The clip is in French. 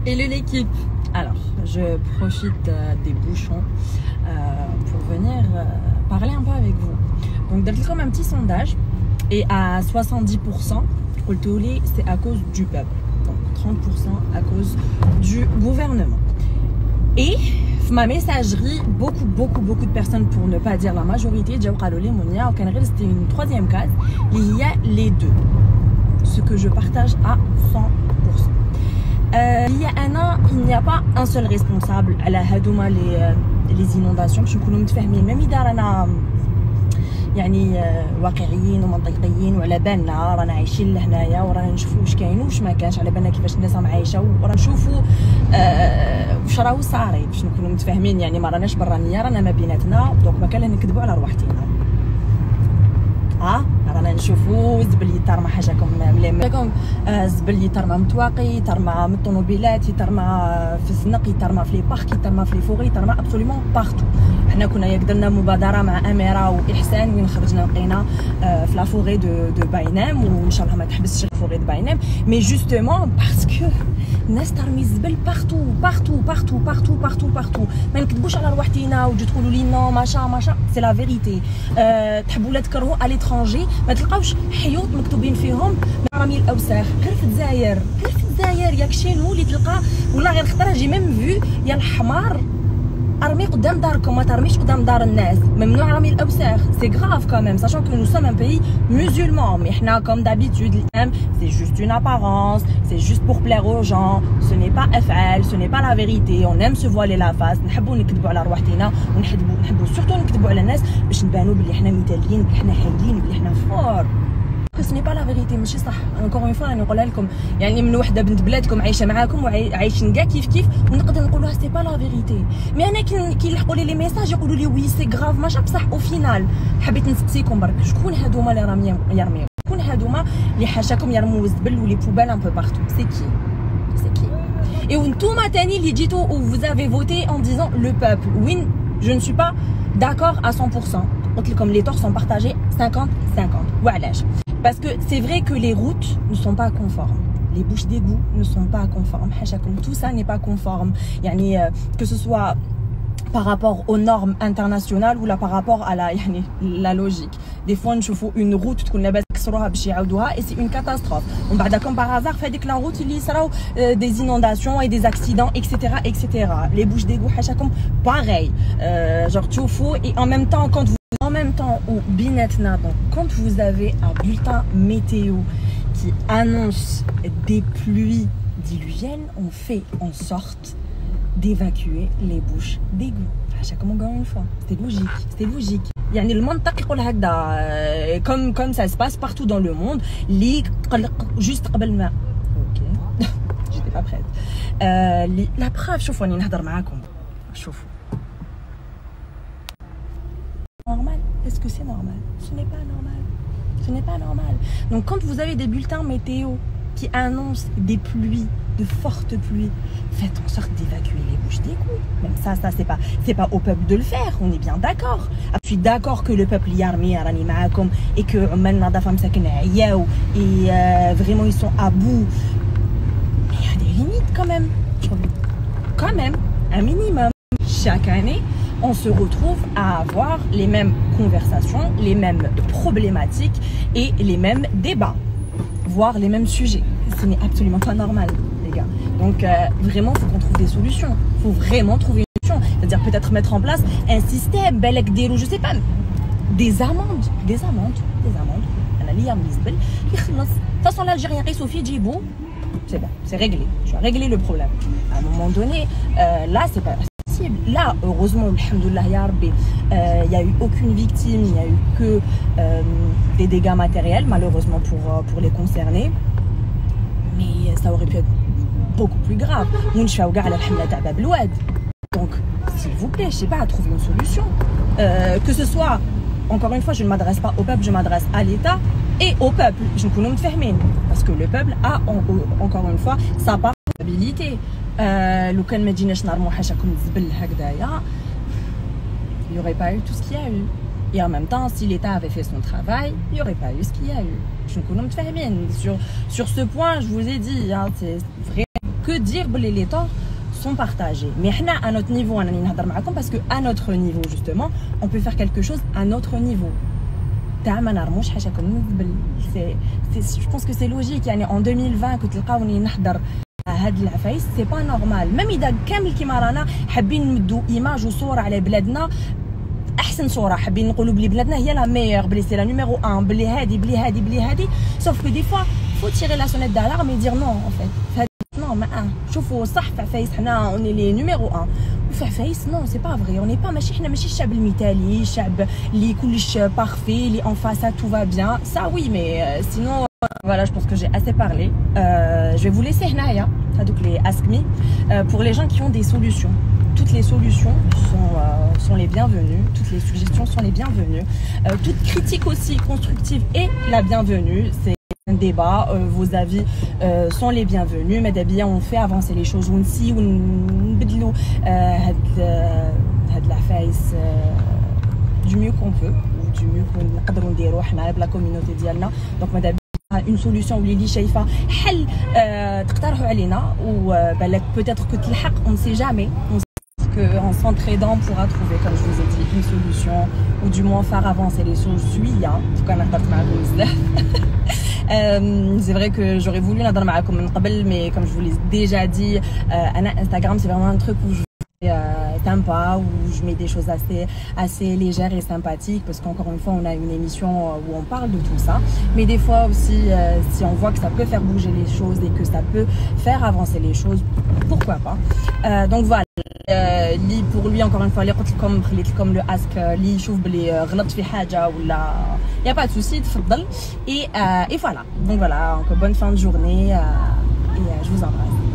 Hello l'équipe. Alors, je profite des bouchons pour venir parler un peu avec vous. Donc, d'être comme un petit sondage et à 70%, c'est à cause du peuple. Donc, 30% à cause du gouvernement. Et ma messagerie, beaucoup de personnes, pour ne pas dire la majorité, c'était une troisième case. Il y a les deux. Ce que je partage à 100%. Il n'y a pas un seul responsable à la les inondations. Je نكونوا متفاهمين même إذا رانا يعني واقعيين ومنطقيين وعلى بالنا رانا عايشين لهنايا ورانا نشوفوا واش كاين وواش ما كانش على بالنا كيفاش الناس راهم عايشه ورانا نشوفوا واش راهو صاري باش نكونوا متفاهمين يعني ما راناش برانيه رانا ما بيناتنا دونك ما كان نكذبوا على رواحتنا رانا نشوفوا الزبل يترمى حاجاكم مليم الزبل يترمى متواقي يترمى من الطوموبيلات يترمى في الزنق يترمى في لي بارك يترمى في لي فوغي يترمى ابسوليمون بارتو. حنا كنا ياك درنا مبادره مع اميره واحسان وين خرجنا لقينا في لا فوغي دو باينام وان شاء الله ما تحبسش فوغي دو باينام مي جوستومون باسكو الناس ترمي الزبل بارتو ما نكذبوش على رواحتينا وتجي تقولوا لي نو ماشا سي لا فيريتي. تحبوا لا تكرهوا على ليترونجي ما تلقاوش حيوط مكتوبين فيهم رمي الاوساخ غير في الجزائر ياك شينو اللي تلقى والله غير خطره جي ميم فيو يا الحمار ارمي قدام داركم ما ترميش قدام دار الناس ممنوع رمي الاوساخ سي غراف كوميم sachant que nous sommes un pays musulman mais حنا comme d'habitude c'est juste une apparence c'est juste pour plaire aux gens ce n'est pas افعال ce n'est pas la vérité on aime se voiler la face نحبوا نكذبوا على رواحتنا ونحبوا surtout نكذبوا على الناس باش نبانوا بلي حنا مثاليين بلي حنا حايلين بلي حنا فور ce n'est pas la vérité ماشي صح. encore une fois راني نقولها لكم يعني من وحده بنت بلادكم عايشه معاكم وعايشين كاع كيف ونقدر نقولوها سي با لا فيريتي مي انا كي يلحقوا لي ميساج يقولوا لي وي سي غراف ماشي بصح او فينال حبيت نسقسيكم برك شكون هادوما اللي يرميو شكون هادوما اللي حاشاكم يرموا الزبل ولي بوبال ان بو بارتو سي كي et وانتوما تاني اللي جيتوا ou vous avez voté en disant le peuple oui je ne suis pas d'accord à 100%. قلت لكم les torts sont partagés 50-50 وعلاش parce que c'est vrai que les routes ne sont pas conformes les bouches d'égout ne sont pas conformes tout ça n'est pas conforme يعني que ce soit par rapport aux normes internationales ou là par rapport à la logique. Des fois نشوفوا une route تكون لاباس كسروها باش يعاودوها et c'est une catastrophe. ومن بعد comme par hasard في هذيك la route اللي يصراو des inondations et des accidents etc. les bouches d'égout حاشاكم pareil genre تشوفوا et en même temps au binetna donc quand vous avez un bulletin météo qui annonce des pluies diluviennes on fait en sorte d'évacuer les bouches d'égout. Encore une fois, c'était logique. يعني المنطق يقول هكذا comme ça se passe partout dans le monde اللي juste قبل ما OK j'étais pas prête la preuve شوفوا راني نهضر معاكم شوفوا normal est-ce que c'est normal ce n'est pas normal donc quand vous avez des bulletins météo qui annoncent des pluies de fortes pluies faites en sorte d'évacuer les bouches d'égout même ça c'est pas au peuple de le faire on est bien d'accord je suis d'accord que le peuple يرمي راني معاكم et que عمال النظافه مساكن عياو et vraiment ils sont à bout mais il y a des limites quand même un minimum. Chaque année on se retrouve à avoir les mêmes conversations les mêmes problématiques et les mêmes débats voire les mêmes sujets. Ce n'est absolument pas normal les gars donc vraiment faut qu'on trouve des solutions faut vraiment trouver une solution c'est-à-dire peut-être mettre en place un système belek dérou je sais pas des amendes انا اللي يرمي الزبل يخلص de toute façon l'Algérien قيسوا في جيبو c'est bon c'est réglé tu as réglé le problème à un moment donné là c'est pas possible là heureusement alhamdoulilah ya rabbi il y a eu aucune victime il y a eu que des dégâts matériels malheureusement pour les concernés mais ça aurait pu être beaucoup plus grave ونشفاو كاع على الحمله تاع باب الواد donc s'il vous plaît je sais pas trouver une solution que ce soit encore une fois je ne m'adresse pas au peuple je m'adresse à l'État et au peuple je نكونوا متفاهمين parce que le peuple a encore une fois sa part de responsabilité لو كان ما جيناش نرموا حاشاكم الزبل هكذايا il y aurait pas eu tout ce qu'il y a eu et en même temps si l'État avait fait son travail il y aurait pas eu ce qu'il y a eu je نكونوا متفاهمين sur ce point je vous ai dit c'est vrai que dire que les temps sont partagés. Mais à notre niveau, parce qu'à notre niveau justement, on peut faire quelque chose à notre niveau. Je pense que c'est logique. En 2020, que c'est pas normal. Même إذا كامل كيما رانا حابين نمدوا إيماج وصورة على بلادنا أحسن صورة حابين نقولوا بلي بلادنا هي لا meilleure بلي c'est la numéro 1 بلي هادي sauf que des fois faut tirer la sonnette d'alarme et dire non en fait. Non ما شوفوا صح في عفايس حنا on est les numéro 1 وفي عفايس non c'est pas vrai on n'est pas ماشي حنا ماشي الشعب المثالي الشعب اللي كلش parfait اللي en face tout va bien ça oui mais sinon voilà je pense que j'ai assez parlé je vais vous laisser هنايا هذوك les ask me pour les gens qui ont des solutions. Toutes les solutions sont les bienvenues, toutes les suggestions sont les bienvenues, toute critique aussi constructive est la bienvenue. C'est un débat, vos avis sont les bienvenus. Mais d'abord on fait avancer les choses, on si on بدلو هاد la face du mieux qu'on peut ou du mieux qu'on نقدروا نديروا حنا بلا communauté ديالنا. Donc madame une solution ou اللي شايفه حل تقترحوا علينا وبالك peut-être que تلحق on ne sait jamais. En s'entraidant, on pourra trouver, comme je vous ai dit, une solution ou du moins faire avancer les choses. En tout cas, c'est vrai que j'aurais voulu nadar ma'akoum min qabl, mais comme je vous l'ai déjà dit, Instagram c'est vraiment un truc où je sympa, où je mets des choses assez légères et sympathiques parce qu'encore une fois on a une émission où on parle de tout ça, mais des fois aussi si on voit que ça peut faire bouger les choses et que ça peut faire avancer les choses, pourquoi pas. Donc voilà. Pour lui encore une fois اللي قلت لكم le ask اللي يشوف بلي غلطت في حاجه ولا y a pas de souci تفضل et voilà donc voilà encore bonne fin de journée et je vous embrasse.